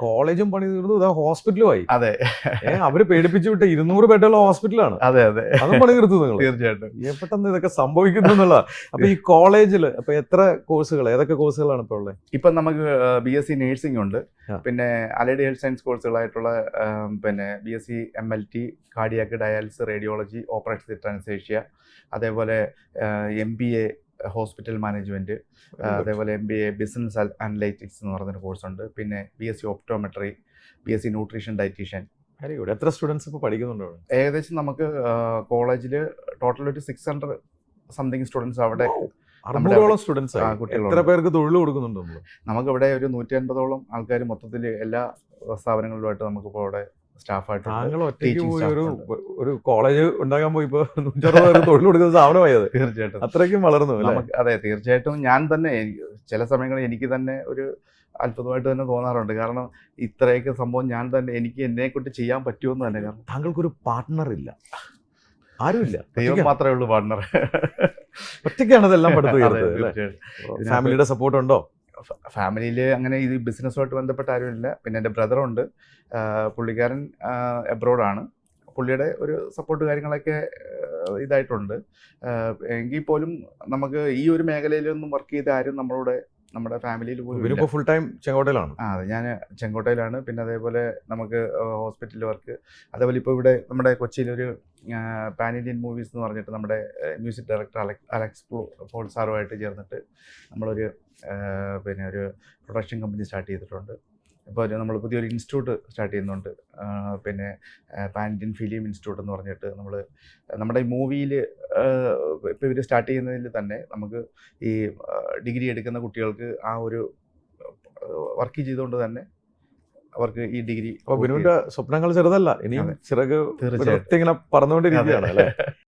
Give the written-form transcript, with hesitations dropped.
കോളേജും പണി തീർന്നു, ഇതാ ഹോസ്പിറ്റലുമായി. അതെ, അവര് പേടിപ്പിച്ചു വിട്ട 200 ബെഡുള്ള ഹോസ്പിറ്റലാണ്. അതെ അതെ, അതും പണി തീർത്തു നിങ്ങൾ. തീർച്ചയായിട്ടും. പെട്ടെന്ന് ഇതൊക്കെ സംഭവിക്കുന്നു എന്നുള്ള. അപ്പൊ ഈ കോളേജില് അപ്പൊ എത്ര കോഴ്സുകൾ, ഏതൊക്കെ കോഴ്സുകളാണ് ഇപ്പൊ ഉള്ളത്? ഇപ്പം നമുക്ക് BSc നേഴ്സിംഗ് ഉണ്ട്, പിന്നെ അലൈഡ് ഹെൽത്ത് സയൻസ് കോഴ്സുകളായിട്ടുള്ള പിന്നെ BSc MLT, cardiac, dialysis, radiology, operation theatre anaesthesia, അതേപോലെ MBA ഹോസ്പിറ്റൽ മാനേജ്മെന്റ്, അതേപോലെ MBA ബിസിനസ് അനലൈറ്റിക്സ് എന്ന് പറഞ്ഞൊരു കോഴ്സുണ്ട്, പിന്നെ BSc optometry, BSc nutrition dietitian. Very good. എത്ര സ്റ്റുഡൻസ് ഇപ്പോൾ പഠിക്കുന്നുണ്ടോ? ഏകദേശം നമുക്ക് കോളേജിൽ ടോട്ടൽ ഒരു 600 സംതിങ് സ്റ്റുഡൻസ് അവിടെ. 600ഓളം സ്റ്റുഡൻസ്. എത്ര പേർക്ക് തൊഴിൽ കൊടുക്കുന്നുണ്ടോ? നമുക്കിവിടെ ഒരു 150ഓളം ആൾക്കാർ മൊത്തത്തിൽ എല്ലാ സ്ഥാപനങ്ങളിലുമായിട്ട് നമുക്കിപ്പോൾ അവിടെ സ്റ്റാഫായിട്ട്. താങ്കൾ ഒറ്റയ്ക്ക് പോയി ഒരു കോളേജ് ഉണ്ടാക്കാൻ പോയി ഇപ്പോൾ 160 പേർക്ക് തൊഴിൽ കൊടുക്കുന്ന സ്ഥാപനമായത്. തീർച്ചയായിട്ടും അത്രയ്ക്കും വളർന്നു. അതെ, തീർച്ചയായിട്ടും. ഞാൻ തന്നെ ചില സമയങ്ങളിൽ എനിക്ക് തന്നെ ഒരു അത്ഭുതമായിട്ട് തന്നെ തോന്നാറുണ്ട്. കാരണം ഇത്രയൊക്കെ സംഭവം ഞാൻ തന്നെ എനിക്ക് എന്നെക്കൊണ്ട് ചെയ്യാൻ പറ്റുമെന്ന് തന്നെ. കാരണം താങ്കൾക്കൊരു പാർട്ട്ണർ ഇല്ല, ആരുമില്ല, ദൈവം മാത്രമേ ഉള്ളൂ പാർട്ട്ണർ. ഒറ്റയ്ക്കാണ് ഇതെല്ലാം പഠിത്തം. ഫാമിലിയുടെ സപ്പോർട്ട് ഉണ്ടോ? ഫാമിലിയിൽ അങ്ങനെ ഇത് ബിസിനസ്സുമായിട്ട് ബന്ധപ്പെട്ട ആരുമില്ല. പിന്നെ എൻ്റെ ബ്രദറുണ്ട്, പുള്ളിക്കാരൻ എബ്രോഡാണ്. പുള്ളിയുടെ ഒരു സപ്പോർട്ട് കാര്യങ്ങളൊക്കെ ഇതായിട്ടുണ്ട്. എങ്കിൽ പോലും നമുക്ക് ഈ ഒരു മേഖലയിലൊന്നും വർക്ക് ചെയ്ത ആരും നമ്മുടെ ഫാമിലിയിൽ പോലും ഫുൾ ടൈം ചെങ്കോട്ടയിലാണ്. അതെ, ഞാൻ ചെങ്കോട്ടയിലാണ്. പിന്നെ അതേപോലെ നമുക്ക് ഹോസ്പിറ്റലിൽ വർക്ക്, അതേപോലെ ഇപ്പോൾ ഇവിടെ നമ്മുടെ കൊച്ചിയിലൊരു പാൻ ഇന്ത്യൻ മൂവീസ് എന്ന് പറഞ്ഞിട്ട് നമ്മുടെ മ്യൂസിക് ഡയറക്ടർ അലക്സ് പോൾ സാറുമായിട്ട് ചേർന്നിട്ട് നമ്മളൊരു പിന്നെ ഒരു പ്രൊഡക്ഷൻ കമ്പനി സ്റ്റാർട്ട് ചെയ്തിട്ടുണ്ട്. ഇപ്പോൾ നമ്മൾ പുതിയൊരു ഇൻസ്റ്റിറ്റ്യൂട്ട് സ്റ്റാർട്ട് ചെയ്യുന്നുണ്ട്, പിന്നെ പാൻ ഇന്ത്യൻ ഫിലിം ഇൻസ്റ്റിറ്റ്യൂട്ട് എന്ന് പറഞ്ഞിട്ട്. നമ്മുടെ ഈ മൂവിയിൽ ഇപ്പോൾ ഇവർ സ്റ്റാർട്ട് ചെയ്യുന്നതിൽ തന്നെ നമുക്ക് ഈ ഡിഗ്രി എടുക്കുന്ന കുട്ടികൾക്ക് ആ ഒരു വർക്ക് ചെയ്തുകൊണ്ട് തന്നെ അവർക്ക് ഈ ഡിഗ്രി. ബിനുവിന്റെ സ്വപ്നങ്ങൾ ചെറുതല്ല, ഇനിയും ചിറക് ഇങ്ങനെ പറന്നുകൊണ്ടിരിക്കുകയാണ് അല്ലേ?